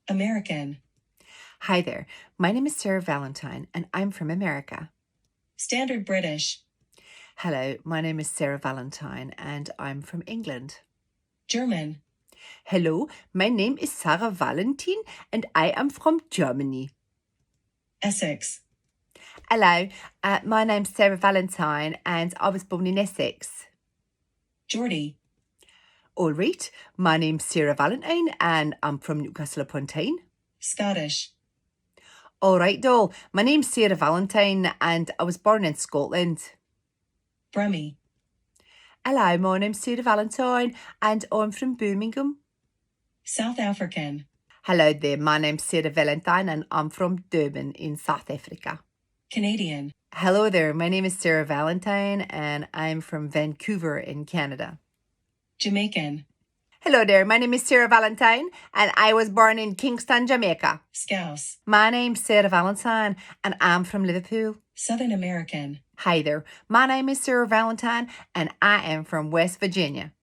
American. Hi there, my name is Sarah Valentine and I'm from America. Standard British. Hello, my name is Sarah Valentine and I'm from England. German. Hello, my name is Sarah Valentine and I am from Germany. Essex. Hello, my name's Sarah Valentine and I was born in Essex. Geordie. All right, my name's Sarah Valentine and I'm from Newcastle upon Tyne. Scottish. All right, doll, my name's Sarah Valentine and I was born in Scotland. Brummie. Hello, my name's Sarah Valentine and I'm from Birmingham. South African. Hello there, my name's Sarah Valentine and I'm from Durban in South Africa. Canadian. Hello there, my name is Sarah Valentine and I'm from Vancouver in Canada. Jamaican. Hello there, my name is Sarah Valentine and I was born in Kingston, Jamaica. Scouse. My name's Sarah Valentine and I'm from Liverpool. Southern American. Hi there, my name is Sarah Valentine and I am from West Virginia.